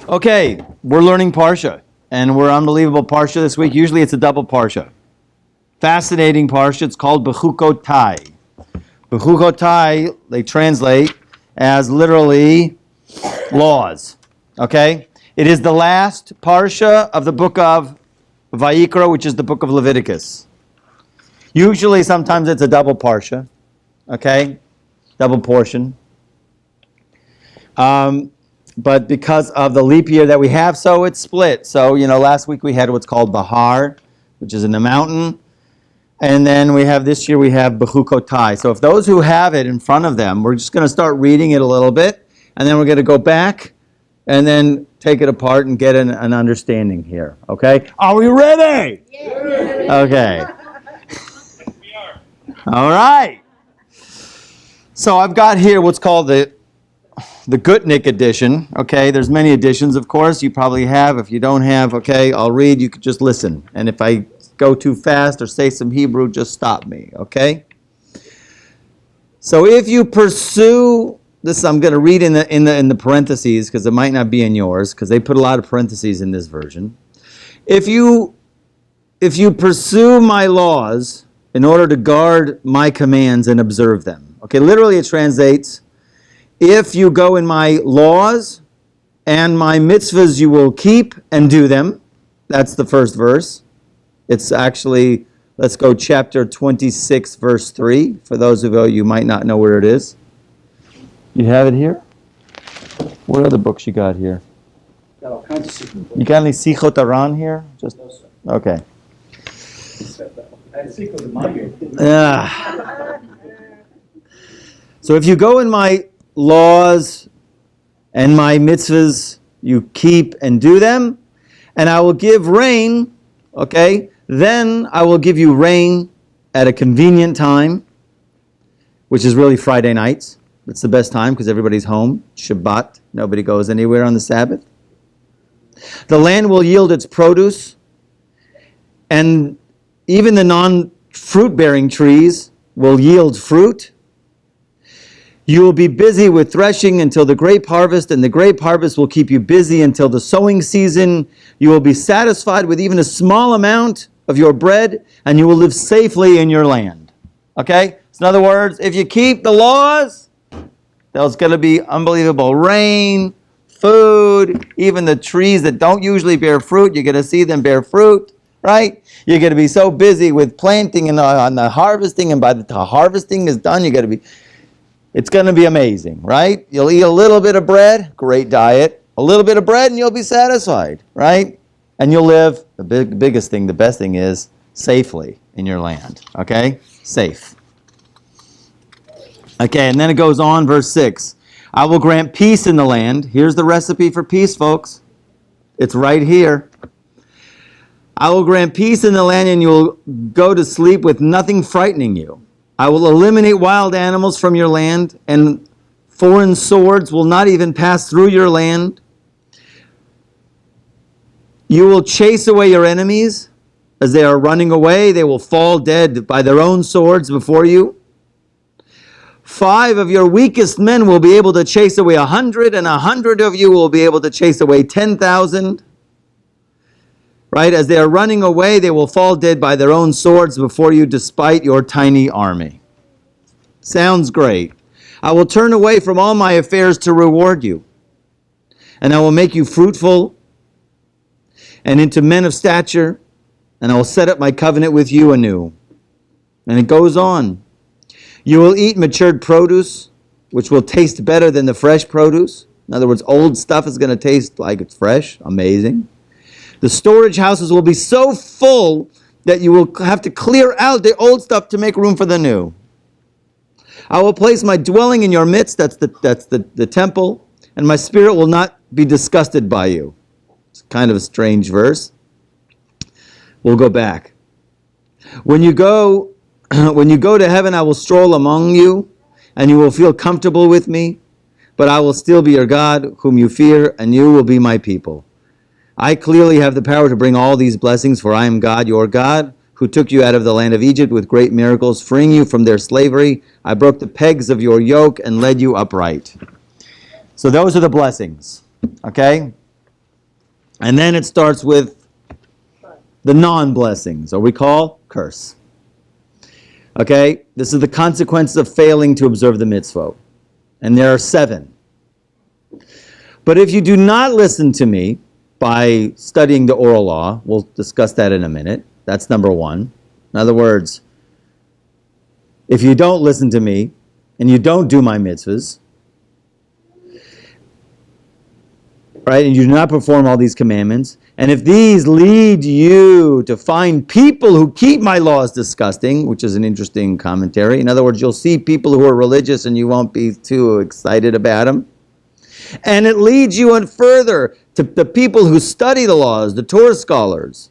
Okay, we're learning Parsha, and we're unbelievable Parsha this week. Usually it's a double Parsha. Fascinating Parsha. It's called Bechukotai. Bechukotai, they translate as literally laws. Okay? It is the last Parsha of the book of Vayikra, which is the book of Leviticus. Usually, sometimes it's a double Parsha. Okay? Double portion. But because of the leap year that we have, so it's split. So, last week we had what's called Bahar, which is in the mountain. And then this year we have Bechukotai. So if those who have it in front of them, we're just going to start reading it a little bit. And then we're going to go back and then take it apart and get an understanding here. Okay? Are we ready? Yeah. Okay. We are. All right. So I've got here what's called the Gutnick edition. Okay, there's many editions, of course. You probably have. If you don't have, okay, I'll read. You could just listen. And if I go too fast or say some Hebrew, just stop me, okay? So if you pursue this, I'm going to read in the parentheses because it might not be in yours because they put a lot of parentheses in this version. If you pursue my laws in order to guard my commands and observe them. Okay, literally it translates, if you go in my laws and my mitzvahs you will keep and do them. That's the first verse. It's actually, let's go chapter 26, verse 3. For those of you might not know where it is. You have it here? What other books you got here? Got all kinds of secret books. You got any Sichot Aran here? Just No, sir. okay. I had secret in my year. So if you go in my laws and my mitzvahs, you keep and do them, and I will give rain, okay? Then I will give you rain at a convenient time, which is really Friday nights. It's the best time because everybody's home. Shabbat, nobody goes anywhere on the Sabbath. The land will yield its produce, and even the non-fruit-bearing trees will yield fruit. You will be busy with threshing until the grape harvest, and the grape harvest will keep you busy until the sowing season. You will be satisfied with even a small amount of your bread, and you will live safely in your land. Okay? So in other words, if you keep the laws, there's going to be unbelievable rain, food, even the trees that don't usually bear fruit, you're going to see them bear fruit, right? You're going to be so busy with planting and on the harvesting, and by the time harvesting is done, it's going to be amazing, right? You'll eat a little bit of bread, great diet. A little bit of bread and you'll be satisfied, right? And you'll live, the biggest thing, the best thing is safely in your land, okay? Safe. Okay, and then it goes on, verse 6. I will grant peace in the land. Here's the recipe for peace, folks. It's right here. I will grant peace in the land and you will go to sleep with nothing frightening you. I will eliminate wild animals from your land, and foreign swords will not even pass through your land. You will chase away your enemies. As they are running away, they will fall dead by their own swords before you. 5 of your weakest men will be able to chase away 100, and 100 of you will be able to chase away 10,000. Right? As they are running away, they will fall dead by their own swords before you, despite your tiny army. Sounds great. I will turn away from all my affairs to reward you. And I will make you fruitful and into men of stature. And I will set up my covenant with you anew. And it goes on. You will eat matured produce, which will taste better than the fresh produce. In other words, old stuff is going to taste like it's fresh. Amazing. The storage houses will be so full that you will have to clear out the old stuff to make room for the new. I will place my dwelling in your midst, that's the temple, and my spirit will not be disgusted by you. It's kind of a strange verse. We'll go back. When you go to heaven, I will stroll among you, and you will feel comfortable with me, but I will still be your God, whom you fear, and you will be my people. I clearly have the power to bring all these blessings, for I am God, your God, who took you out of the land of Egypt with great miracles, freeing you from their slavery. I broke the pegs of your yoke and led you upright. So those are the blessings, okay? And then it starts with the non-blessings, or we call curse. Okay? This is the consequences of failing to observe the mitzvot. And there are 7. But if you do not listen to me by studying the oral law, we'll discuss that in a minute. That's number 1. In other words, if you don't listen to me and you don't do my mitzvahs, right, and you do not perform all these commandments, and if these lead you to find people who keep my laws disgusting, which is an interesting commentary. In other words, you'll see people who are religious and you won't be too excited about them. And it leads you on further to the people who study the laws, the Torah scholars.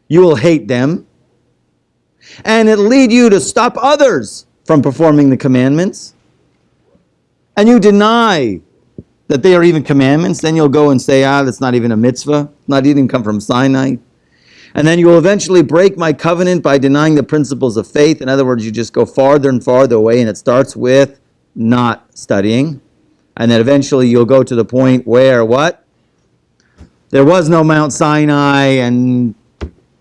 You will hate them. And it lead you to stop others from performing the commandments. And you deny that they are even commandments. Then you'll go and say, that's not even a mitzvah. Not even come from Sinai. And then you will eventually break my covenant by denying the principles of faith. In other words, you just go farther and farther away, and it starts with not studying. And then eventually you'll go to the point where what? There was no Mount Sinai, and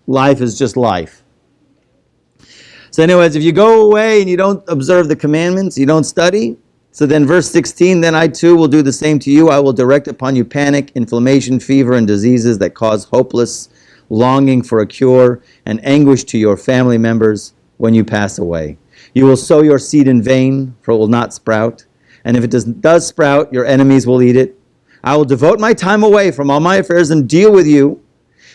life is just life. So anyways, if you go away and you don't observe the commandments, you don't study, so then verse 16, then I too will do the same to you. I will direct upon you panic, inflammation, fever, and diseases that cause hopeless longing for a cure and anguish to your family members when you pass away. You will sow your seed in vain, for it will not sprout. And if it does sprout, your enemies will eat it. I will devote my time away from all my affairs and deal with you,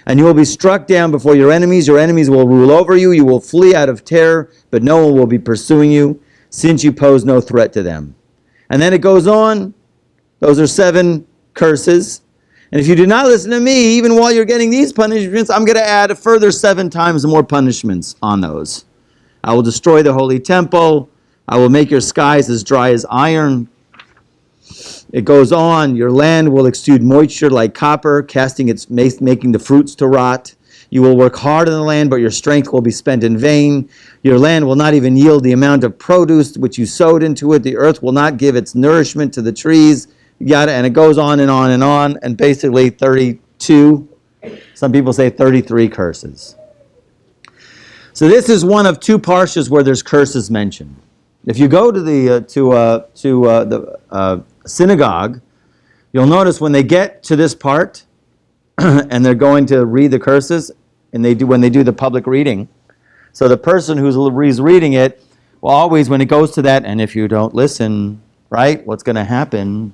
and you will be struck down before your enemies. Your enemies will rule over you. You will flee out of terror, but no one will be pursuing you, since you pose no threat to them. And then it goes on. Those are 7 curses. And if you do not listen to me, even while you're getting these punishments, I'm going to add a further 7 times more punishments on those. I will destroy the holy temple. I will make your skies as dry as iron. It goes on. Your land will exude moisture like copper, making the fruits to rot. You will work hard in the land, but your strength will be spent in vain. Your land will not even yield the amount of produce which you sowed into it. The earth will not give its nourishment to the trees. And it goes on and on and on. And basically 32, some people say 33 curses. So this is one of 2 parshas where there's curses mentioned. If you go to the synagogue, you'll notice when they get to this part and they're going to read the curses, and when they do the public reading. So the person who's reading it will always, when it goes to that, and if you don't listen, right, what's going to happen?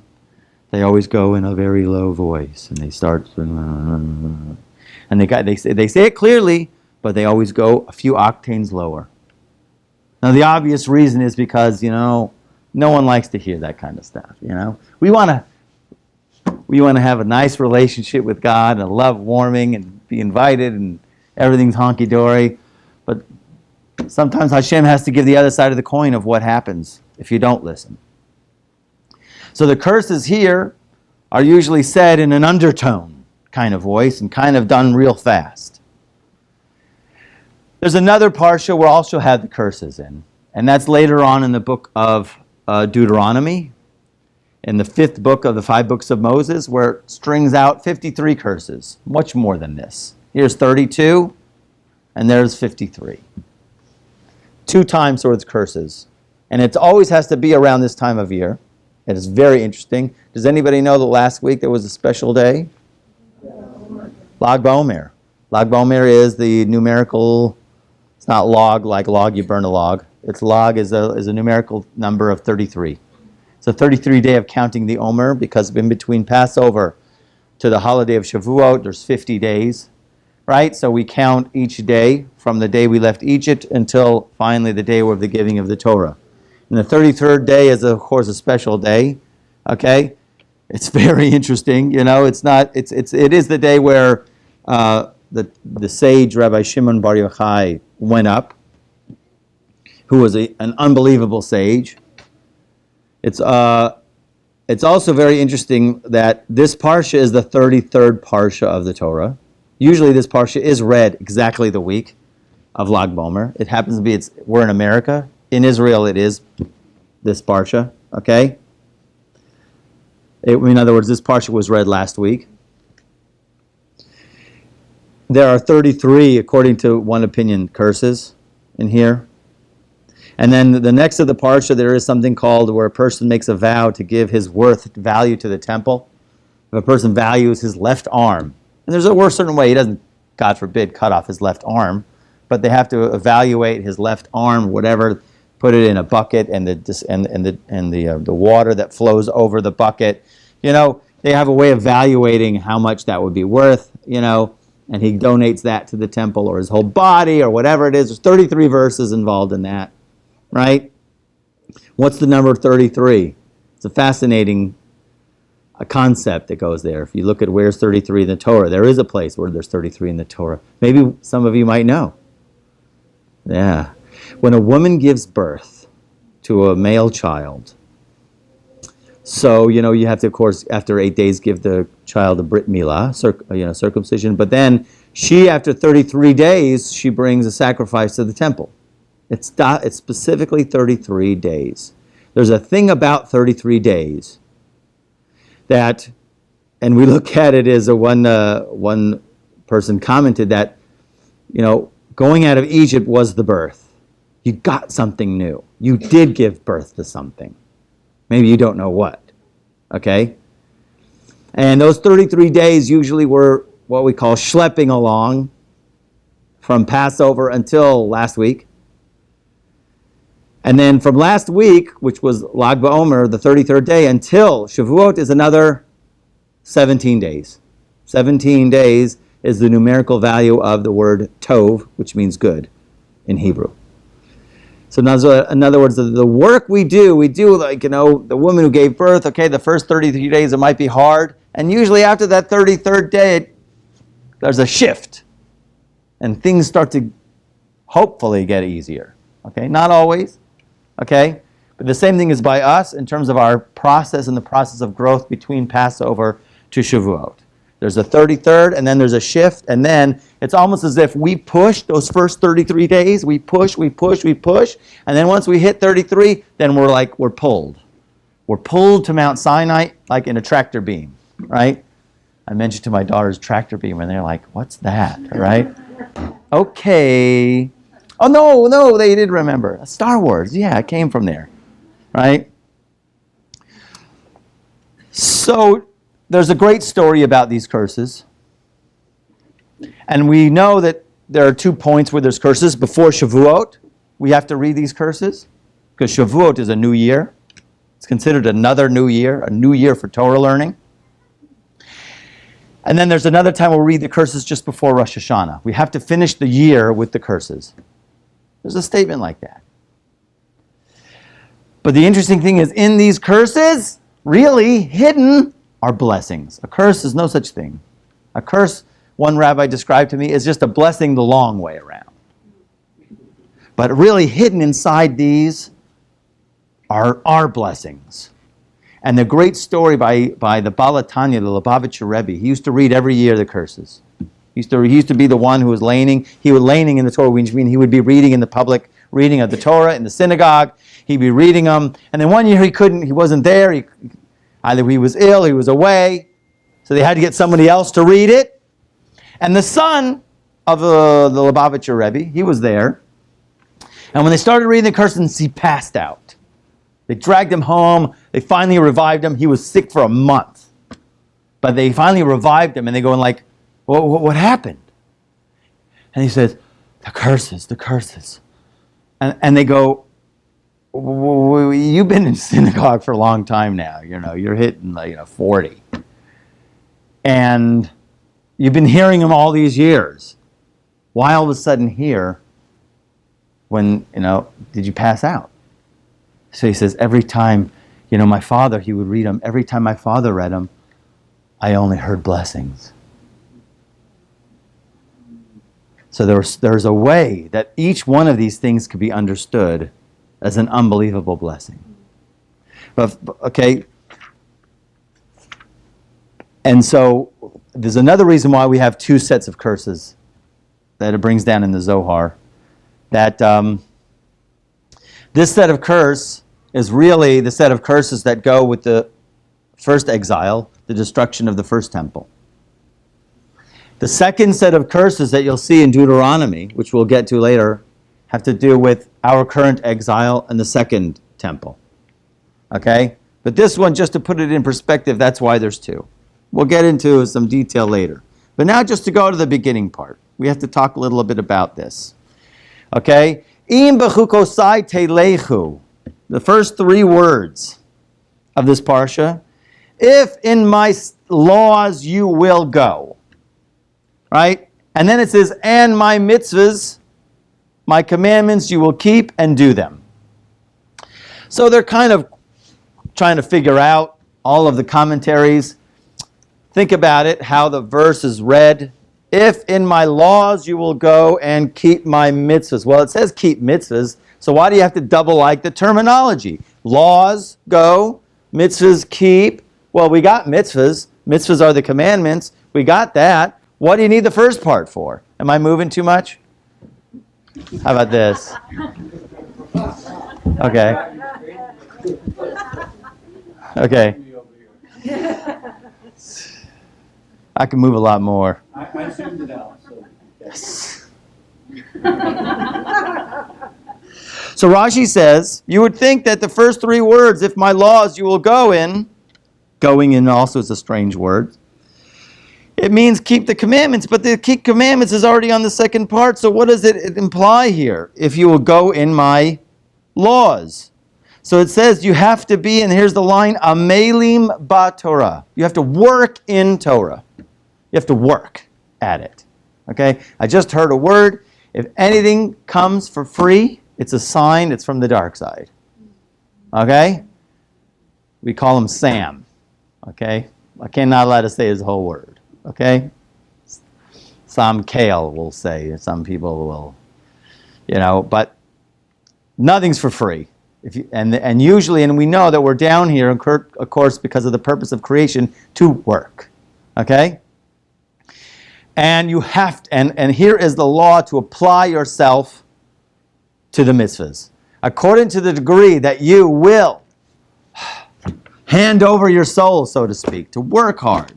They always go in a very low voice, and they start, and they say it clearly, but they always go a few octanes lower. Now, the obvious reason is because, no one likes to hear that kind of stuff, We want to have a nice relationship with God and love warming and be invited and everything's honky-dory. But sometimes Hashem has to give the other side of the coin of what happens if you don't listen. So the curses here are usually said in an undertone kind of voice and kind of done real fast. There's another parsha where also had the curses in, and that's later on in the book of Deuteronomy, in the 5th book of the 5 books of Moses, where it strings out 53 curses, much more than this. Here's 32, and there's 53. 2 times worth of curses. And it always has to be around this time of year. It is very interesting. Does anybody know that last week there was a special day? Lag BaOmer. Lag BaOmer is the numerical, it's not log like log, you burn a log. It's log is a numerical number of 33. It's a 33 day of counting the Omer, because in between Passover to the holiday of Shavuot, there's 50 days, right? So we count each day from the day we left Egypt until finally the day of the giving of the Torah. And the 33rd day is, of course, a special day, okay? It's very interesting, it is the day where the sage Rabbi Shimon Bar Yochai went up, who was an unbelievable sage. It's also very interesting that this Parsha is the 33rd Parsha of the Torah. Usually this Parsha is read exactly the week of Lag BaOmer. It happens to be, we're in America. In Israel it is this Parsha, okay? In other words, this Parsha was read last week. there are 33, according to one opinion, curses in here. And then the next of the Parsha, there is something called where a person makes a vow to give his value to the temple. If a person values his left arm, and there's a certain way, he doesn't, God forbid, cut off his left arm, but they have to evaluate his left arm, whatever, put it in a bucket, and the water that flows over the bucket. They have a way of evaluating how much that would be worth, and he donates that to the temple or his whole body or whatever it is. There's 33 verses involved in that, right? What's the number 33? It's a fascinating concept that goes there. If you look at where's 33 in the Torah, there is a place where there's 33 in the Torah. Maybe some of you might know. Yeah. When a woman gives birth to a male child, so, you have to, of course, after 8 days, give the child a brit milah, circumcision. But then after 33 days, she brings a sacrifice to the temple. It's specifically 33 days. There's a thing about 33 days that, and we look at it as one person commented that, going out of Egypt was the birth. You got something new. You did give birth to something. Maybe you don't know what, okay? And those 33 days usually were what we call schlepping along from Passover until last week. And then from last week, which was Lag BaOmer, the 33rd day, until Shavuot is another 17 days. 17 days is the numerical value of the word tov, which means good in Hebrew. So in other words, the work we do like, the woman who gave birth, okay, the first 33 days it might be hard, and usually after that 33rd day, there's a shift, and things start to hopefully get easier, okay? Not always, okay? But the same thing is by us in terms of our process and the process of growth between Passover to Shavuot. There's a 33rd, and then there's a shift, and then it's almost as if we push those first 33 days. We push, and then once we hit 33, then we're pulled. We're pulled to Mount Sinai like in a tractor beam, right? I mentioned to my daughters tractor beam, and they're like, what's that, right? Okay. Oh, no, they did remember. Star Wars, yeah, it came from there, right? So there's a great story about these curses. And we know that there are 2 points where there's curses. Before Shavuot, we have to read these curses, because Shavuot is a new year. It's considered another new year, a new year for Torah learning. And then there's another time we'll read the curses just before Rosh Hashanah. We have to finish the year with the curses. There's a statement like that. But the interesting thing is, in these curses, really hidden are blessings. A curse is no such thing. A curse, one rabbi described to me, is just a blessing the long way around. But really hidden inside these are our blessings. And the great story by the Baal HaTanya, the Lubavitcher Rebbe, he used to read every year the curses. He used to be the one who was laning. He was laning in the Torah, which means he would be reading in the public reading of the Torah in the synagogue. He'd be reading them. And then one year he wasn't there. Either he was ill, he was away. So they had to get somebody else to read it. And the son of the Lubavitcher Rebbe, he was there. And when they started reading the curses, he passed out. They dragged him home. They finally revived him. He was sick for a month. But they finally revived him, and they go like, what happened? And he says, the curses. And they go, you've been in synagogue for a long time now. You're hitting 40. And you've been hearing them all these years. Why all of a sudden here when, did you pass out? So he says, every time, my father, he would read them. Every time my father read them, I only heard blessings. So there's a way that each one of these things could be understood as an unbelievable blessing. But okay. And so there's another reason why we have 2 sets of curses that it brings down in the Zohar. That this set of curse is really the set of curses that go with the first exile, the destruction of the first temple. The second set of curses that you'll see in Deuteronomy, which we'll get to later, have to do with our current exile and the second temple. Okay? But this one, just to put it in perspective, that's why there's two. We'll get into some detail later. But now just to go to the beginning part, we have to talk a little bit about this. Okay? Im b'chukosai telechu. The first three words of this Parsha. If in my laws you will go. Right? And then it says, and my mitzvahs, my commandments, you will keep and do them. So they're kind of trying to figure out all of the commentaries. Think about it, how the verse is read. If in my laws you will go and keep my mitzvahs. Well, it says keep mitzvahs, so why do you have to double like the terminology? Laws, go. Mitzvahs, keep. Well, we got mitzvahs. Mitzvahs are the commandments. We got that. What do you need the first part for? Am I moving too much? How about this? Okay. Okay. I can move a lot more. I zoomed it out. So Rashi says, you would think that the first three words, if my laws you will go in, going in also is a strange word. It means keep the commandments, but the keep commandments is already on the second part, so what does it imply here? If you will go in my laws. So it says you have to be, and here's the line, amelim ba Torah. You have to work in Torah. You have to work at it. Okay? I just heard a word. If anything comes for free, it's a sign it's from the dark side. Okay? We call him Sam. Okay? I cannot let us say his whole word. Okay? Sam Kale will say. Some people will, but nothing's for free. And usually, and we know that we're down here, of course, because of the purpose of creation, to work. Okay? And you have to, and here is the law to apply yourself to the mitzvahs. According to the degree that you will hand over your soul, so to speak, to work hard,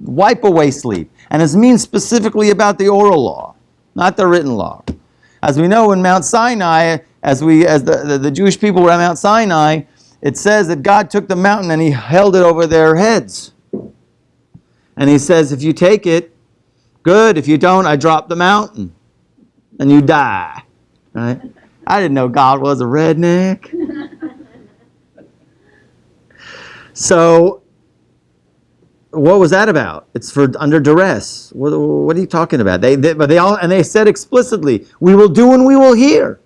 wipe away sleep. And it means specifically about the oral law, not the written law. As we know in Mount Sinai, as the Jewish people were at Mount Sinai, it says that God took the mountain and he held it over their heads. And he says, if you take it, good. If you don't, I drop the mountain and you die. Right? I didn't know God was a redneck. So, what was that about? It's for under duress. What are you talking about? They said explicitly, we will do and we will hear.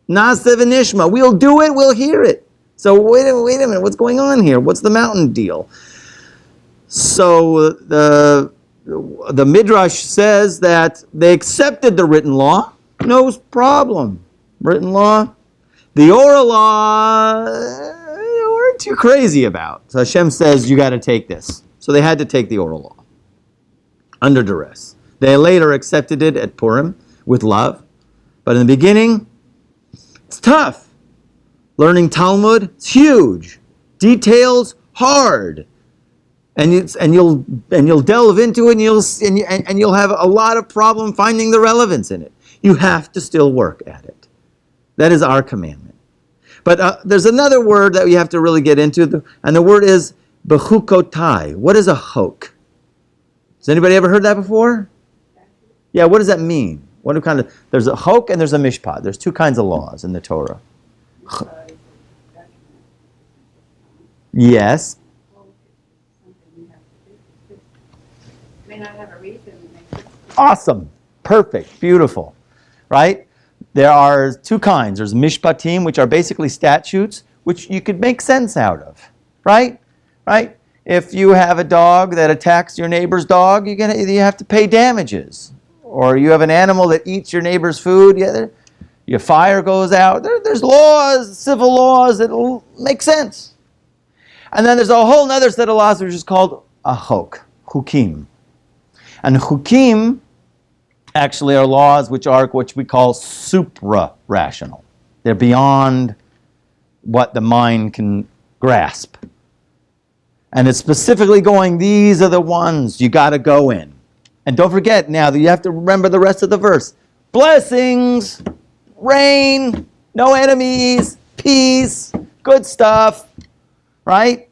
Naaseh v'nishma. We'll do it, we'll hear it. So wait a minute, what's going on here? What's the mountain deal? So the Midrash says that they accepted the written law, no problem. Written law. The oral law, they weren't too crazy about. So Hashem says, you got to take this. So they had to take the oral law under duress. They later accepted it at Purim with love. But in the beginning, it's tough. Learning Talmud, it's huge. Details, hard. And you'll delve into it, and you'll have a lot of problem finding the relevance in it. You have to still work at it. That is our commandment. But there's another word that we have to really get into, and the word is bechukotai. What is a chok? Has anybody ever heard that before? Yeah, what does that mean? There's a chok and there's a mishpat. There's two kinds of laws in the Torah. Yes. May not have a reason. Awesome. Perfect. Beautiful. Right? There are two kinds. There's mishpatim, which are basically statutes, which you could make sense out of. Right? Right? If you have a dog that attacks your neighbor's dog, you have to pay damages. Or you have an animal that eats your neighbor's food, your fire goes out. There's laws, civil laws that make sense. And then there's a whole other set of laws which is called a chok, chukim. And chukim actually are laws which we call supra-rational. They're beyond what the mind can grasp. And it's specifically going, these are the ones you got to go in And don't forget now that you have to remember the rest of the verse. Blessings, rain, no enemies, peace, good stuff, right?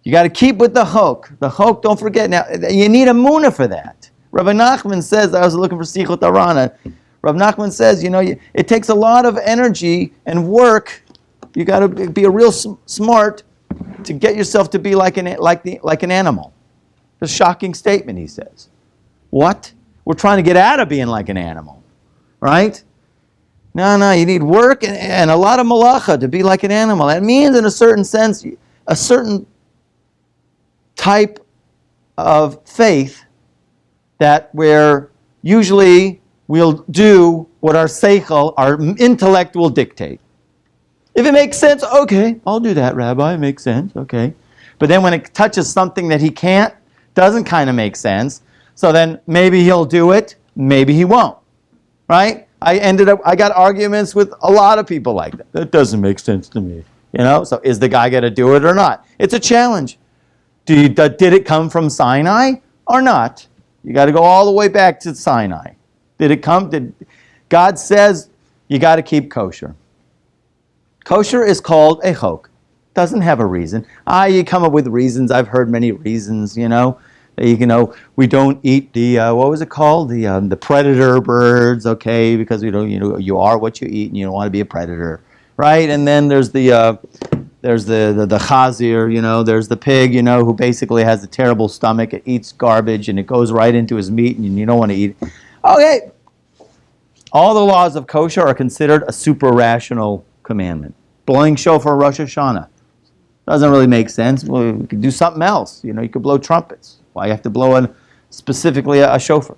You got to keep with the chok. The chok, don't forget. Now, you need a munah for that. Rabbi Nachman says, I was looking for Sichot Arana. Rabbi Nachman says, it takes a lot of energy and work. You got to be a real smart to get yourself to be like an animal. It's a shocking statement, he says. What? We're trying to get out of being like an animal, right? No, you need work and a lot of malacha to be like an animal. That means, in a certain sense, a certain type of faith that where usually we'll do what our seichel, our intellect will dictate. If it makes sense, okay, I'll do that, Rabbi, it makes sense, okay. But then when it touches something that he can't, doesn't kind of make sense, so then maybe he'll do it, maybe he won't, right? I got arguments with a lot of people like that. That doesn't make sense to me, So is the guy going to do it or not? It's a challenge. Did it come from Sinai or not? You got to go all the way back to Sinai. God says you got to keep kosher. Kosher is called a chok. Doesn't have a reason. You come up with reasons. I've heard many reasons, we don't eat the, what was it called? The predator birds, okay, because you are what you eat and you don't want to be a predator, right? And then there's the chazir, there's the pig, who basically has a terrible stomach. It eats garbage and it goes right into his meat and you don't want to eat it. Okay. All the laws of kosher are considered a super rational commandment. Blowing shofar Rosh Hashanah doesn't really make sense. Well, you could do something else. You could blow trumpets. Why you have to blow specifically a shofar?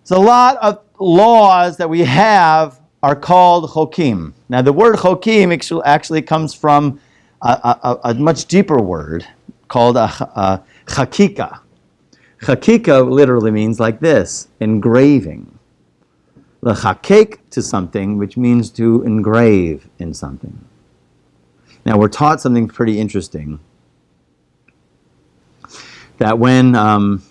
So a lot of laws that we have are called chokim. Now the word chokim actually comes from a much deeper word called chakika. Chakika literally means like this, engraving. L'chakek to something, which means to engrave in something. Now we're taught something pretty interesting. That when the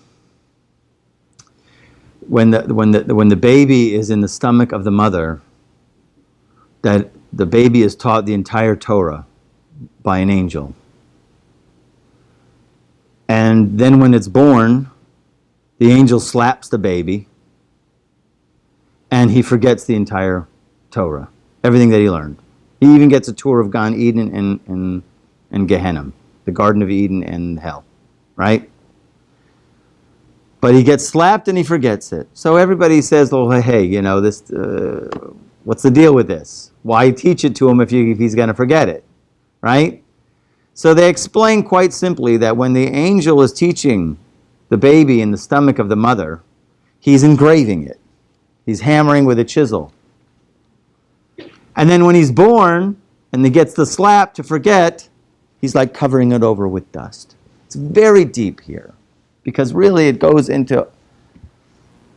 baby is in the stomach of the mother, that the baby is taught the entire Torah by an angel. And then when it's born, the angel slaps the baby, and he forgets the entire Torah, everything that he learned. He even gets a tour of Gan Eden and Gehenna, the Garden of Eden and hell, right? But he gets slapped and he forgets it. So everybody says, "Oh, hey, this. What's the deal with this? Why teach it to him if he's going to forget it, right?" So they explain quite simply that when the angel is teaching the baby in the stomach of the mother, he's engraving it. He's hammering with a chisel. And then when he's born and he gets the slap to forget, he's like covering it over with dust. It's very deep here. Because really it goes into,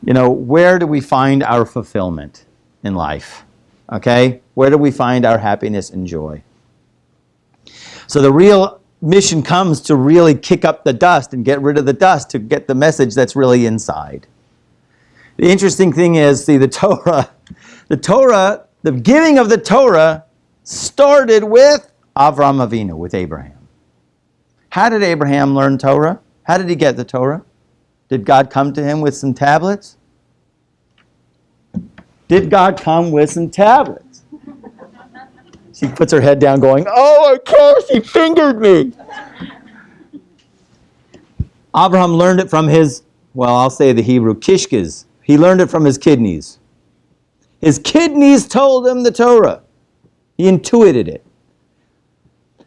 where do we find our fulfillment in life? Okay? Where do we find our happiness and joy? So the real mission comes to really kick up the dust and get rid of the dust to get the message that's really inside. The interesting thing is, see, the Torah, the giving of the Torah started with Avram Avinu, with Abraham. How did Abraham learn Torah? How did he get the Torah? Did God come to him with some tablets? Did God come with some tablets? She puts her head down going, "Oh, of course, he fingered me." Abraham learned it from his, I'll say the Hebrew, kishkes. He learned it from his kidneys. His kidneys told him the Torah. He intuited it.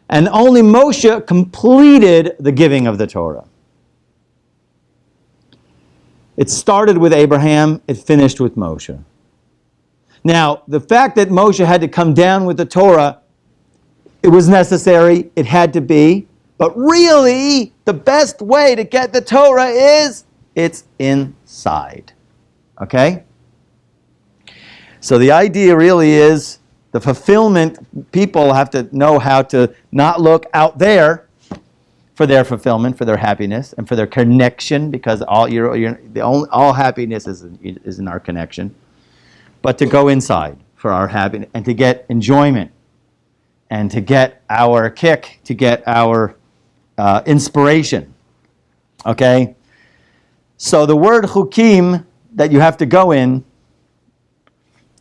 And only Moshe completed the giving of the Torah. It started with Abraham, it finished with Moshe. Now, the fact that Moshe had to come down with the Torah, it was necessary, it had to be, but really, the best way to get the Torah is, it's inside. Okay? So the idea really is, the fulfillment, people have to know how to not look out there for their fulfillment, for their happiness, and for their connection, because all happiness is in our connection. But to go inside for our happiness and to get enjoyment and to get our kick, to get our inspiration. Okay? So the word chukim that you have to go in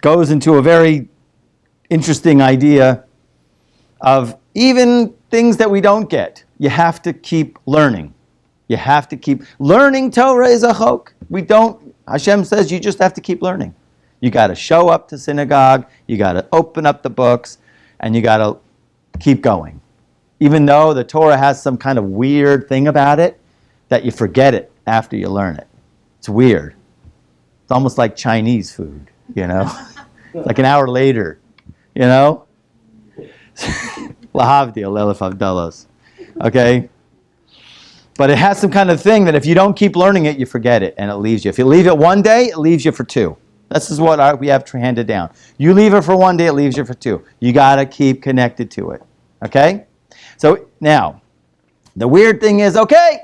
goes into a very interesting idea of even things that we don't get. You have to keep learning. You have to keep learning. Torah is a chok. Hashem says you just have to keep learning. You got to show up to synagogue, you got to open up the books, and you got to keep going. Even though the Torah has some kind of weird thing about it, that you forget it after you learn it. It's weird. It's almost like Chinese food, you know? It's like an hour later, you know? Lahavdil, Elef Avdalos. Okay? But it has some kind of thing that if you don't keep learning it, you forget it, and it leaves you. If you leave it one day, it leaves you for two. This is what we have handed down. You leave it for one day, it leaves you for two. You got to keep connected to it. Okay? So now, the weird thing is, okay,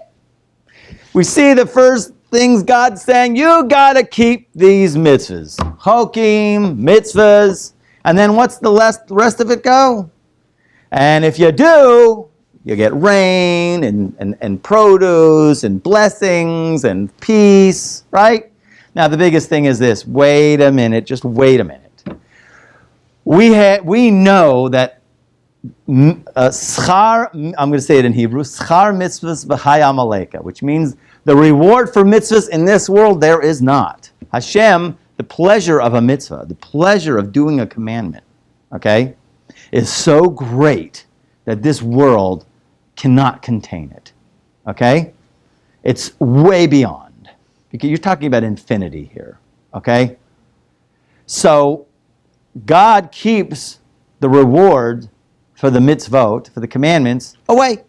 we see the first things God's saying, you got to keep these mitzvahs. Chokim, mitzvahs, and then what's the rest of it go? And if you do, you get rain and produce and blessings and peace, right? Now the biggest thing is this. Wait a minute. Just wait a minute. We know that schar, I'm going to say it in Hebrew, schar mitzvahs v'hai amaleka, which means the reward for mitzvahs in this world there is not. Hashem, the pleasure of a mitzvah, the pleasure of doing a commandment, okay, is so great that this world cannot contain it, okay? It's way beyond. Because you're talking about infinity here, okay? So God keeps the reward for the mitzvot, for the commandments, away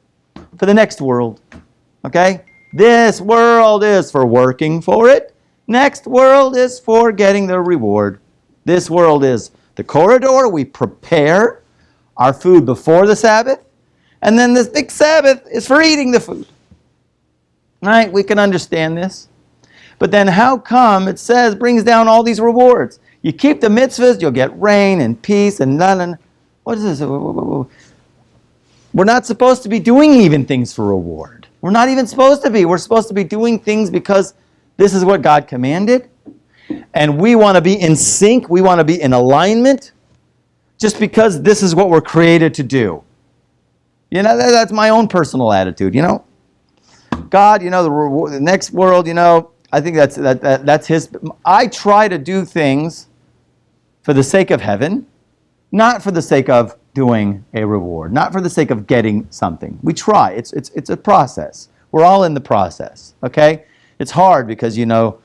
for the next world, okay? This world is for working for it. Next world is for getting the reward. This world is the corridor. We prepare our food before the Sabbath, and then this big Sabbath is for eating the food. Right? We can understand this. But then how come it says, brings down all these rewards? You keep the mitzvahs, you'll get rain and peace and none. What is this? We're not supposed to be doing even things for reward. We're not even supposed to be. We're supposed to be doing things because this is what God commanded. And we want to be in sync. We want to be in alignment just because this is what we're created to do. You know, that's my own personal attitude, you know. God, you know, the next world, you know, I think that's his. I try to do things for the sake of heaven, not for the sake of doing a reward, not for the sake of getting something. We try. It's a process. We're all in the process, okay? It's hard because, you know,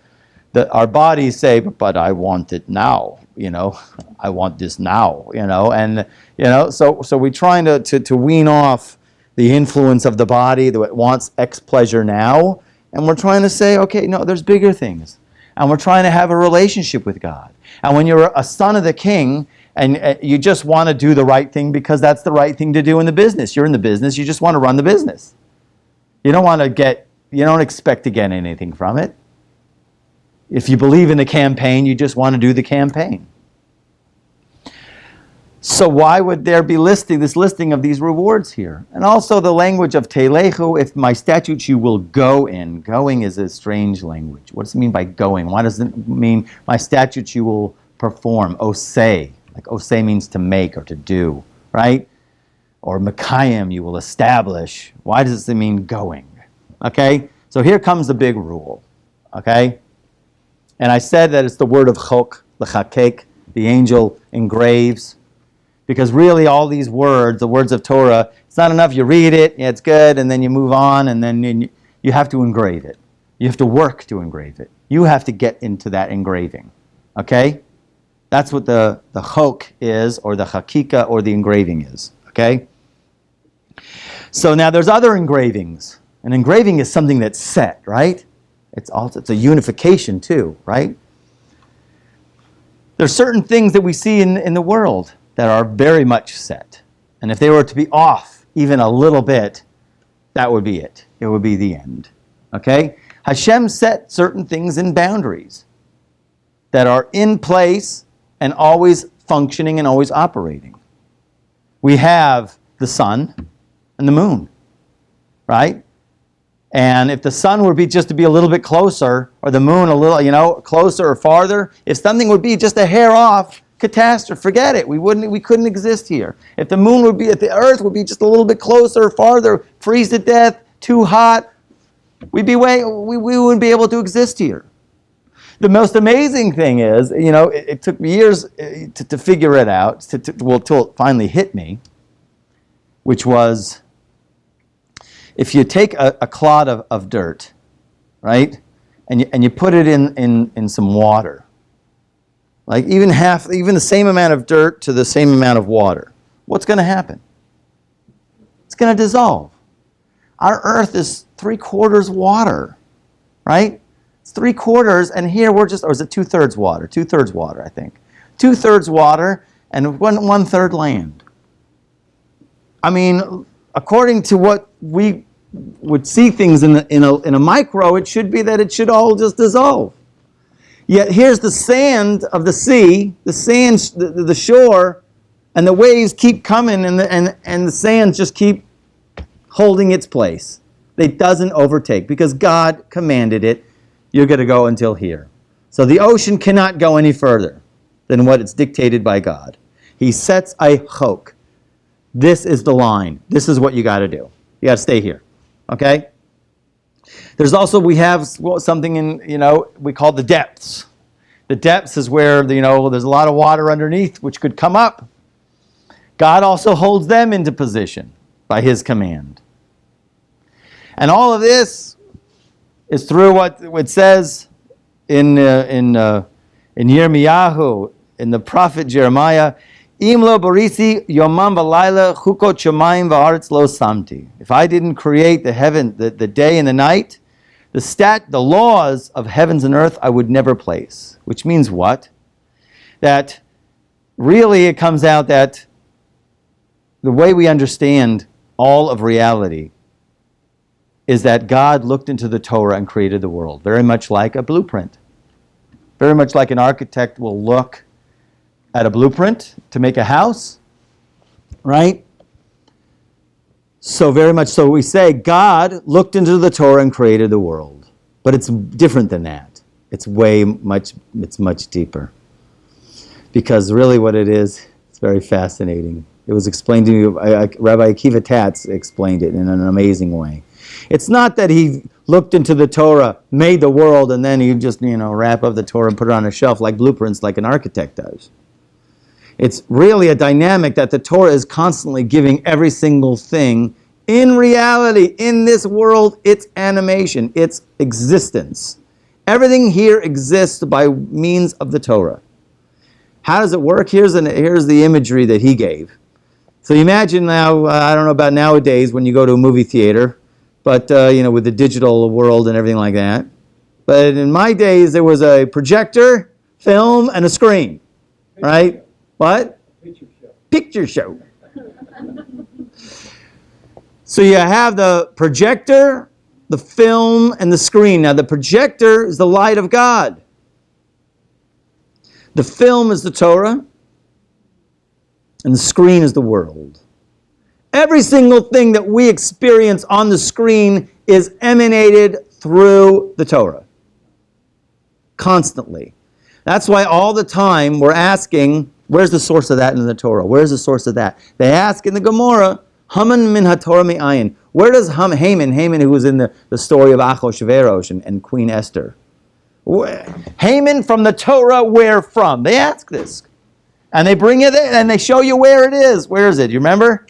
our bodies say, but I want it now, you know. I want this now, you know. And, you know, so we're trying to wean off the influence of the body that wants X pleasure now. And we're trying to say, okay, no, there's bigger things. And we're trying to have a relationship with God. And when you're a son of the king and you just want to do the right thing because that's the right thing to do in the business. You're in the business, you just want to run the business. You don't expect to get anything from it. If you believe in the campaign, you just want to do the campaign. So why would there be this listing of these rewards here? And also the language of telechu, if my statutes you will go in. Going is a strange language. What does it mean by going? Why does it mean my statutes you will perform? Osei. Like osei means to make or to do, right? Or mekayim, you will establish. Why does it mean going? Okay? So here comes the big rule. Okay? And I said that it's the word of chok, l'chakek, the angel engraves. Because really all these words, the words of Torah, it's not enough you read it, yeah, it's good, and then you move on, and then you have to engrave it. You have to work to engrave it. You have to get into that engraving. Okay? That's what the chok is, or the chakika, or the engraving is. Okay? So now there's other engravings. An engraving is something that's set, right? It's a unification too, right? There's certain things that we see in the world that are very much set. And if they were to be off even a little bit, that would be it. It would be the end. Okay? Hashem set certain things in boundaries that are in place and always functioning and always operating. We have the sun and the moon, right? And if the sun would be just to be a little bit closer, or the moon a little, closer or farther, if something would be just a hair off, catastrophe, forget it. We couldn't exist here. If the moon would be, if the earth would be just a little bit closer or farther, freeze to death, too hot, we wouldn't be able to exist here. The most amazing thing is, it took me years to figure it out, till it finally hit me, which was, if you take a clod of dirt, right, and you put it in some water, like even the same amount of dirt to the same amount of water, what's going to happen? It's going to dissolve. Our earth is 3/4 water, right? It's 3/4, and here we're just, or is it 2/3 water? 2/3 water, I think. 2/3 water and 1/3 land. I mean, according to what we would see things in a micro, it should be that it should all just dissolve. Yet here's the sand of the sea, the shore, and the waves keep coming, and the sands just keep holding its place. It doesn't overtake because God commanded it. You're going to go until here. So the ocean cannot go any further than what it's dictated by God. He sets a chok. This is the line. This is what you got to do. You got to stay here. Okay? There's also, we have something we call the depths. The depths is where, there's a lot of water underneath which could come up. God also holds them into position by His command. And all of this is through what it says in Yirmiyahu, in the prophet Jeremiah, Im lo barisi yomam v'layla chukot shamayim v'aretz lo samti. If I didn't create the heaven, the day and the night, the laws of heavens and earth I would never place. Which means what? That really it comes out that the way we understand all of reality is that God looked into the Torah and created the world, very much like a blueprint. Very much like an architect will look at a blueprint to make a house, right? So very much so we say God looked into the Torah and created the world. But it's different than that. It's much deeper. Because really what it is, it's very fascinating. It was explained to me, Rabbi Akiva Tatz explained it in an amazing way. It's not that he looked into the Torah, made the world, and then he just, wrap up the Torah and put it on a shelf like blueprints like an architect does. It's really a dynamic that the Torah is constantly giving every single thing. In reality, in this world, its animation, its existence. Everything here exists by means of the Torah. How does it work? Here's the imagery that he gave. So imagine now, I don't know about nowadays when you go to a movie theater, but with the digital world and everything like that. But in my days, there was a projector, film, and a screen, right? What? Picture show. So you have the projector, the film, and the screen. Now the projector is the light of God. The film is the Torah, and the screen is the world. Every single thing that we experience on the screen is emanated through the Torah. Constantly. That's why all the time we're asking, where's the source of that in the Torah? Where's the source of that? They ask in the Gemara, Haman min haTorah mi'ayin. Where does Haman who was in the story of Achashverosh and Queen Esther, Haman from the Torah, where from? They ask this. And they bring it in and they show you where it is. Where is it? You remember?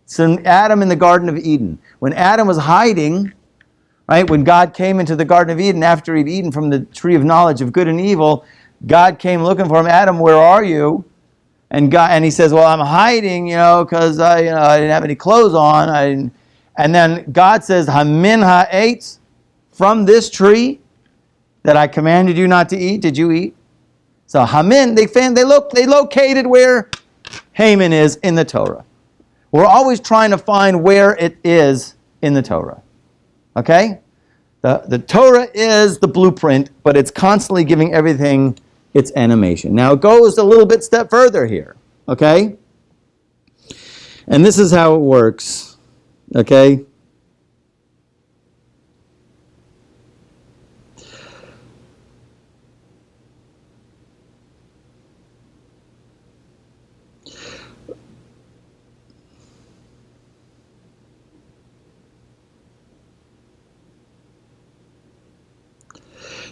It's in Adam in the Garden of Eden. When Adam was hiding, right, when God came into the Garden of Eden after he'd eaten from the tree of knowledge of good and evil, God came looking for him. Adam, where are you? And he says, well, I'm hiding, because I didn't have any clothes on. And then God says, Hamin ha'etz, from this tree that I commanded you not to eat, did you eat? So Hamin, they located where Haman is in the Torah. We're always trying to find where it is in the Torah. Okay? The Torah is the blueprint, but it's constantly giving everything its animation. Now it goes a little bit step further here. Okay? And this is how it works. Okay?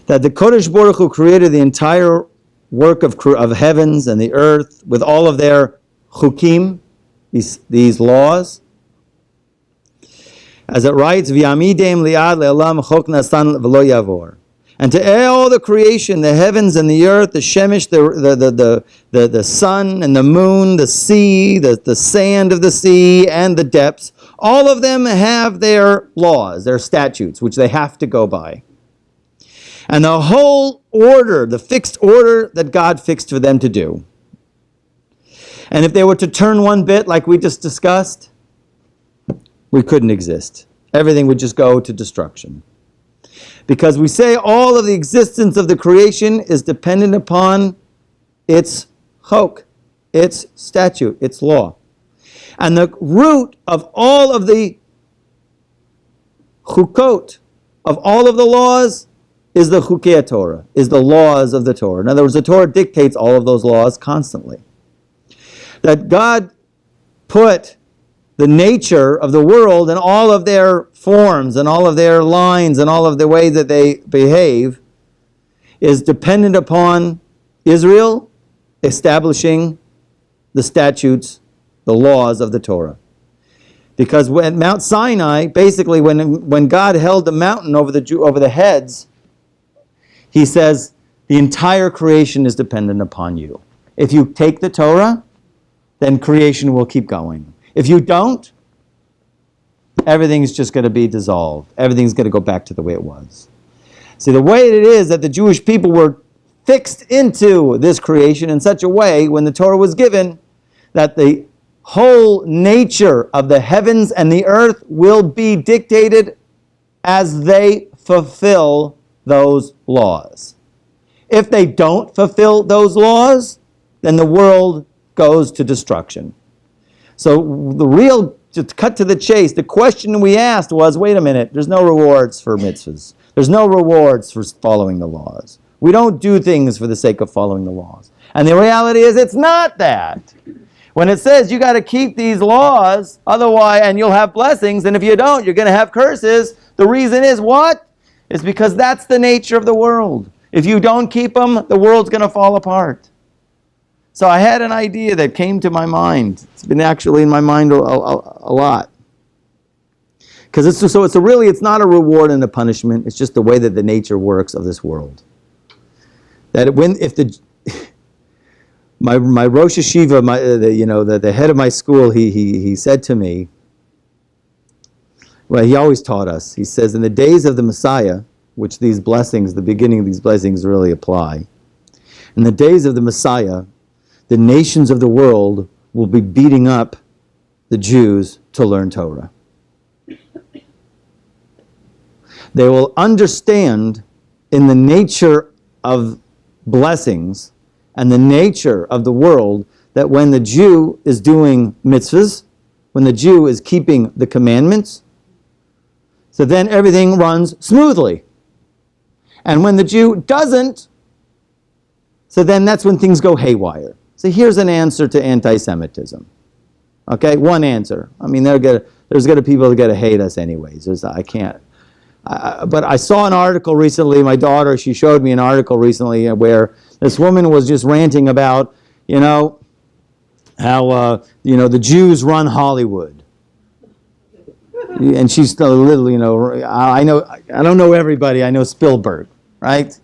That the Kodesh Baruch Hu created the entire work of heavens and the earth with all of their chukim, these laws. As it writes, V'yamidem li'ad le'olam chok nasan v'lo yavor. And to all the creation, the heavens and the earth, the shemesh, the sun and the moon, the sea, the sand of the sea, and the depths, all of them have their laws, their statutes, which they have to go by. And the whole order, the fixed order that God fixed for them to do. And if they were to turn one bit, like we just discussed, we couldn't exist. Everything would just go to destruction. Because we say all of the existence of the creation is dependent upon its chok, its statute, its law. And the root of all of the chukot, of all of the laws, is the chukei Torah, is the laws of the Torah. In other words, the Torah dictates all of those laws constantly. That God put the nature of the world and all of their forms and all of their lines and all of the way that they behave is dependent upon Israel establishing the statutes, the laws of the Torah. Because when Mount Sinai, basically when God held the mountain over the heads, he says, the entire creation is dependent upon you. If you take the Torah, then creation will keep going. If you don't, everything's just going to be dissolved. Everything's going to go back to the way it was. See, the way it is that the Jewish people were fixed into this creation in such a way, when the Torah was given, that the whole nature of the heavens and the earth will be dictated as they fulfill those laws. If they don't fulfill those laws, then the world goes to destruction. So to cut to the chase, the question we asked was, wait a minute, there's no rewards for mitzvahs. There's no rewards for following the laws. We don't do things for the sake of following the laws. And the reality is, it's not that. When it says you got to keep these laws, otherwise, and you'll have blessings, and if you don't, you're going to have curses, the reason is what? It's because that's the nature of the world. If you don't keep them, the world's going to fall apart. So I had an idea that came to my mind. It's been actually in my mind a lot. Because it's not a reward and a punishment. It's just the way that the nature works of this world. That my Rosh Yeshiva, the head of my school, he said to me, well, he always taught us. He says, in the days of the Messiah, which these blessings, the beginning of these blessings really apply, in the days of the Messiah, the nations of the world will be beating up the Jews to learn Torah. They will understand in the nature of blessings and the nature of the world that when the Jew is doing mitzvahs, when the Jew is keeping the commandments, so then everything runs smoothly. And when the Jew doesn't, so then that's when things go haywire. So here's an answer to anti-Semitism. Okay, one answer. I mean, there's going to be people that are going to hate us anyways. But I saw an article recently. My daughter, she showed me an article recently where this woman was just ranting about, how the Jews run Hollywood. And she's still a little, I don't know everybody. I know Spielberg, right?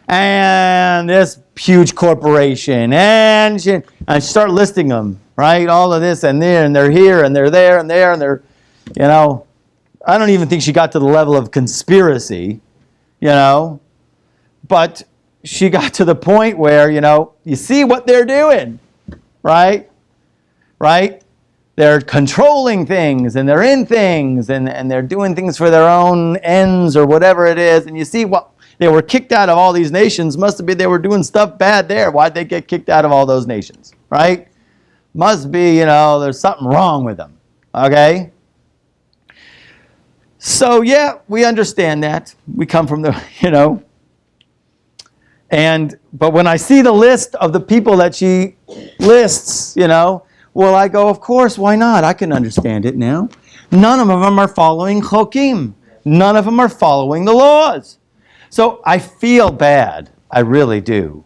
And this huge corporation, and she start listing them, right? All of this and there, and they're here, and they're there, and there, and they're, I don't even think she got to the level of conspiracy, but she got to the point where, you see what they're doing, right? Right? they're controlling things, and they're in things, and they're doing things for their own ends or whatever it is. And you see, what they were kicked out of all these nations. Must have been they were doing stuff bad there. Why'd they get kicked out of all those nations, right? Must be, there's something wrong with them, okay? So, yeah, we understand that. We come from the, but when I see the list of the people that she lists, well, I go, of course, why not? I can understand it now. None of them are following chokim. None of them are following the laws. So I feel bad, I really do,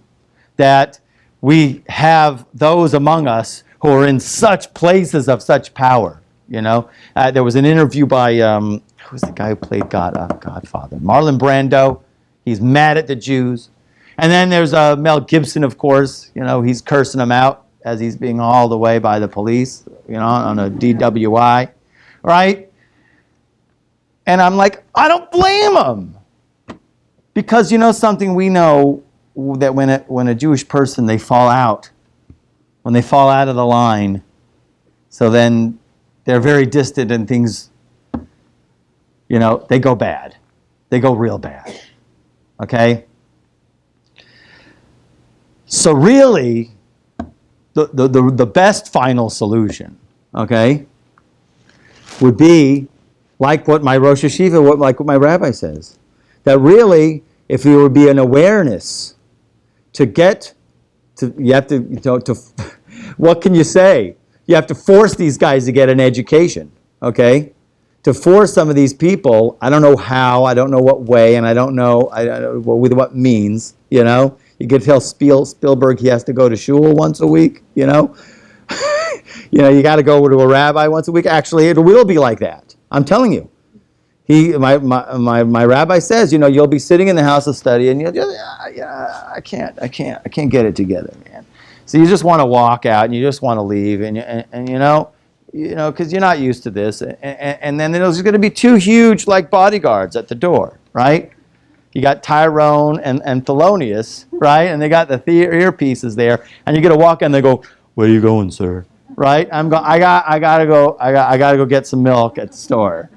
that we have those among us who are in such places of such power, There was an interview by, who's the guy who played Godfather? Marlon Brando. He's mad at the Jews. And then there's Mel Gibson, of course. He's cursing them out as he's being hauled away by the police, on a DWI, right? And I'm like, I don't blame him. Because something, we know that when a Jewish person, they fall out, when they fall out of the line, so then they're very distant and things, they go bad. They go real bad. Okay? So really, the best final solution, okay, would be like what my Rosh Hashiva, like what my rabbi says, that really, if there would be an awareness to get to, you have to, what can you say? You have to force these guys to get an education, okay? To force some of these people, I don't know how, I don't know what way, and I don't know with what means, You could tell Spielberg he has to go to shul once a week, You got to go to a rabbi once a week. Actually, it will be like that. I'm telling you. My rabbi says, you'll be sitting in the house of study, and you'll just, I can't get it together, man. So you just want to walk out, and you just want to leave, and because you're not used to this, and then there's going to be two huge bodyguards at the door, right? You got Tyrone and Thelonious, right? And they got the earpieces there, and you get to walk in, and they go, "Where are you going, sir?" Right? I gotta go get some milk at the store.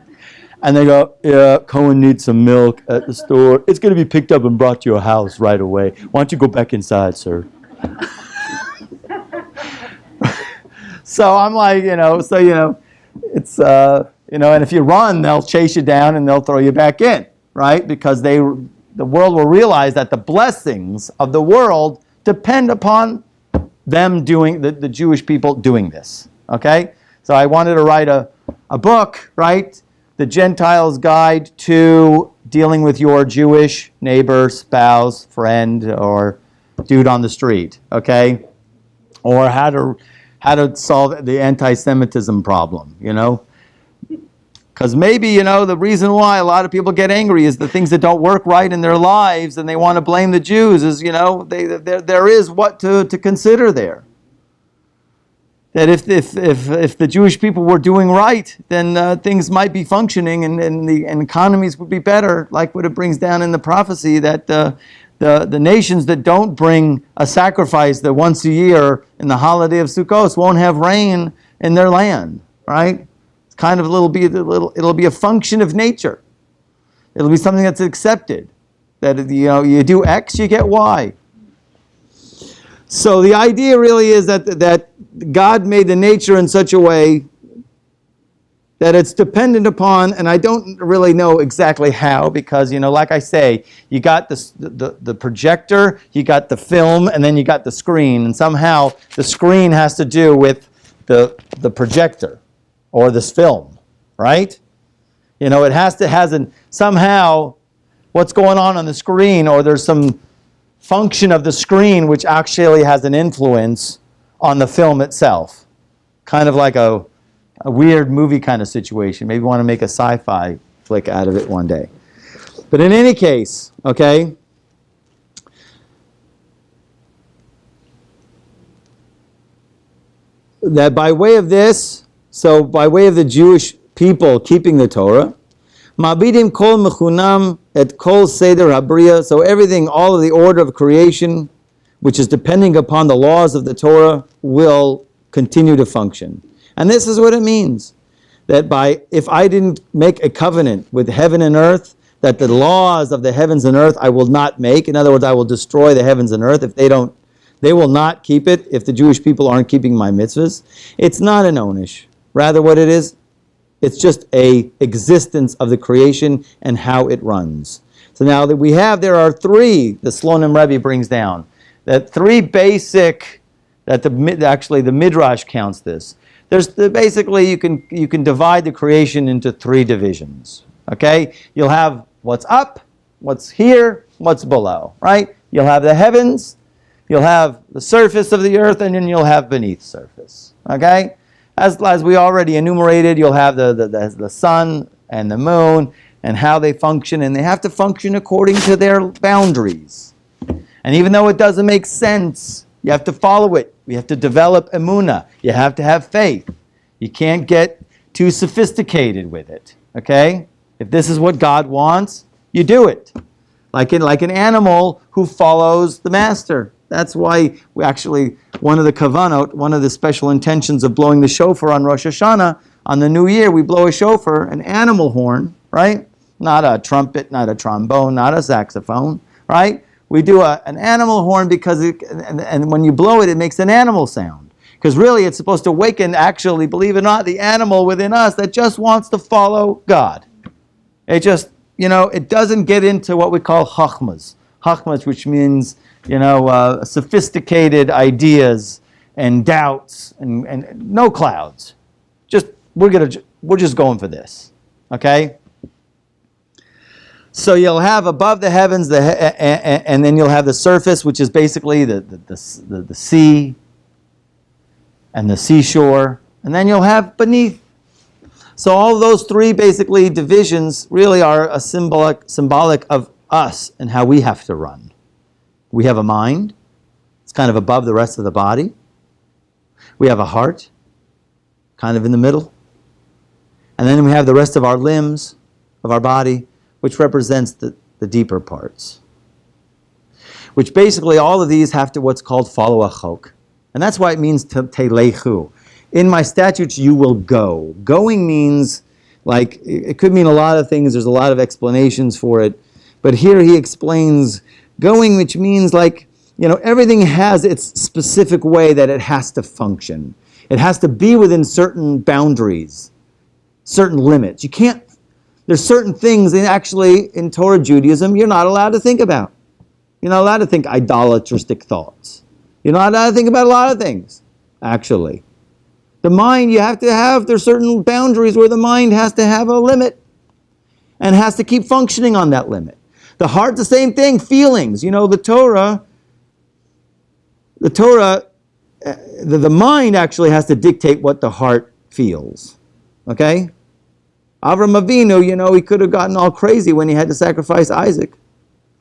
And they go, "Yeah, Cohen needs some milk at the store. It's going to be picked up and brought to your house right away. Why don't you go back inside, sir?" So I'm like, it's, and if you run, they'll chase you down and they'll throw you back in, right? Because the world will realize that the blessings of the world depend upon them doing, the Jewish people doing this, okay? So I wanted to write a book, right? The Gentiles' Guide to Dealing with Your Jewish Neighbor, Spouse, Friend, or Dude on the Street, okay? Or how to solve the anti-Semitism problem, Because maybe, the reason why a lot of people get angry is the things that don't work right in their lives, and they want to blame the Jews, is, there is what to consider there. That if the Jewish people were doing right, then things might be functioning, and economies would be better, like what it brings down in the prophecy, that the nations that don't bring a sacrifice that once a year in the holiday of Sukkot won't have rain in their land, right? It's kind of it'll be a function of nature. It'll be something that's accepted. That you do X, you get Y. So the idea really is that God made the nature in such a way that it's dependent upon, and I don't really know exactly how, because, like I say, you got the projector, you got the film, and then you got the screen, and somehow the screen has to do with the projector or this film, right? It has somehow what's going on the screen, or there's some function of the screen which actually has an influence on the film itself. Kind of like a weird movie kind of situation. Maybe want to make a sci-fi flick out of it one day. But in any case, okay, that by way of this, so by way of the Jewish people keeping the Torah, Ma'abidim kol mechunam et kol seder habriya, so everything, all of the order of creation, which is depending upon the laws of the Torah, will continue to function. And this is what it means. That if I didn't make a covenant with heaven and earth, that the laws of the heavens and earth I will not make. In other words, I will destroy the heavens and earth if they will not keep it if the Jewish people aren't keeping my mitzvahs. It's not an onish. Rather what it is, it's just a existence of the creation and how it runs. So now that there are three, the Slonim Rebbe brings down, that three basic, that the Midrash counts this. Basically you can divide the creation into three divisions. Okay? You'll have what's up, what's here, what's below, right? You'll have the heavens, you'll have the surface of the earth, and then you'll have beneath surface. Okay? As we already enumerated, you'll have the sun and the moon and how they function, and they have to function according to their boundaries. And even though it doesn't make sense, you have to follow it. You have to develop emunah. You have to have faith. You can't get too sophisticated with it. Okay? If this is what God wants, you do it. Like an animal who follows the master. That's why one of the kavanot, one of the special intentions of blowing the shofar on Rosh Hashanah, on the new year, we blow a shofar, an animal horn, right? Not a trumpet, not a trombone, not a saxophone, right? We do an animal horn because and when you blow it, it makes an animal sound. Because really it's supposed to awaken, actually, believe it or not, the animal within us that just wants to follow God. It just, it doesn't get into what we call chachmas. Chachmas, which means, sophisticated ideas and doubts and no clouds. We're just going for this. Okay? So you'll have above the heavens, and then you'll have the surface, which is basically the sea and the seashore, and then you'll have beneath. So all those three basically divisions really are a symbolic of us and how we have to run. We have a mind. It's kind of above the rest of the body. We have a heart, kind of in the middle. And then we have the rest of our limbs, of our body, which represents the deeper parts. Which basically all of these have to what's called follow a chok. And that's why it means telechu. In my statutes you will go. Going means, it could mean a lot of things. There's a lot of explanations for it. But here he explains going, which means everything has its specific way that it has to function. It has to be within certain boundaries, certain limits. There's certain things, in Torah Judaism, you're not allowed to think about. You're not allowed to think idolatristic thoughts. You're not allowed to think about a lot of things, actually. The mind, there's certain boundaries where the mind has to have a limit and has to keep functioning on that limit. The heart, the same thing, feelings. The Torah, the mind actually has to dictate what the heart feels. Okay? Avram Avinu, he could have gotten all crazy when he had to sacrifice Isaac,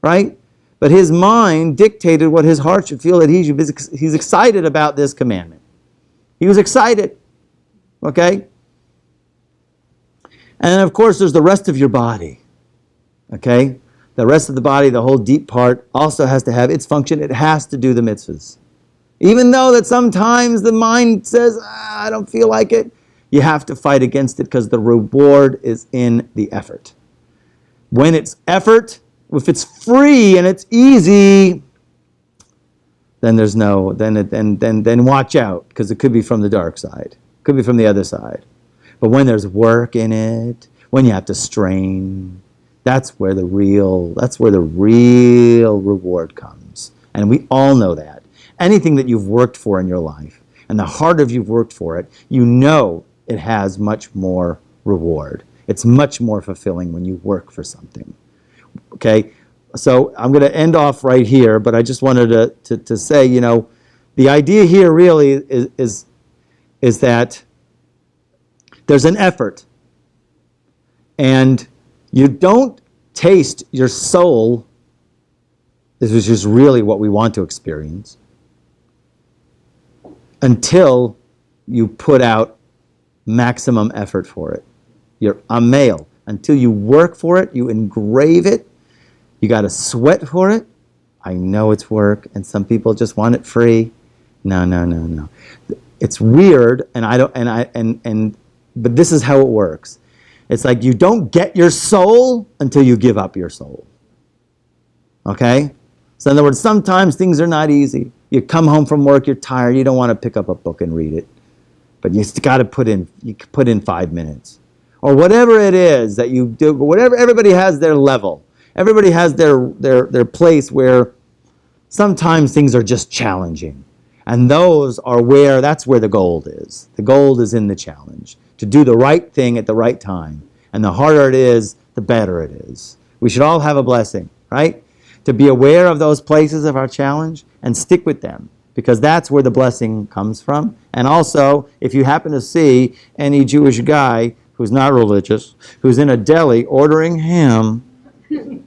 right? But his mind dictated what his heart should feel, that he's excited about this commandment. He was excited, okay? And then, of course, there's the rest of your body, okay? The rest of the body, the whole deep part, also has to have its function. It has to do the mitzvahs. Even though that sometimes the mind says, I don't feel like it, you have to fight against it because the reward is in the effort. When it's effort, if it's free and it's easy, then then watch out, because it could be from the dark side. It could be from the other side. But when there's work in it, when you have to strain, that's where the real reward comes. And we all know that. Anything that you've worked for in your life, and the harder you've worked for it, it has much more reward. It's much more fulfilling when you work for something. Okay? So I'm going to end off right here, but I just wanted to say, the idea here really is that there's an effort. And you don't taste your soul, this is just really what we want to experience, until you put out maximum effort for it. You're a male. Until you work for it, you engrave it, you got to sweat for it. I know it's work, and some people just want it free. No. It's weird, but this is how it works. It's like you don't get your soul until you give up your soul. Okay? So in other words, sometimes things are not easy. You come home from work, you're tired, you don't want to pick up a book and read it. But you got to put in 5 minutes. Or whatever it is that you do, whatever, everybody has their level. Everybody has their place where sometimes things are just challenging. And that's where the gold is. The gold is in the challenge. To do the right thing at the right time. And the harder it is, the better it is. We should all have a blessing, right? To be aware of those places of our challenge and stick with them. Because that's where the blessing comes from. And also, if you happen to see any Jewish guy who's not religious, who's in a deli ordering ham, you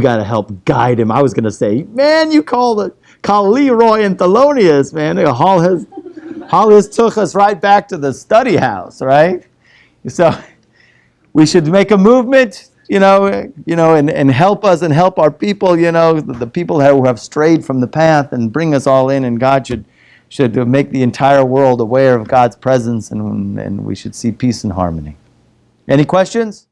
got to help guide him. I was going to say, man, you call Leroy and Thelonious, man. Haul his took us right back to the study house, right? So we should make a movement, and help us and help our people, the people who have strayed from the path, and bring us all in. And God should make the entire world aware of God's presence, and we should see peace and harmony. Any questions?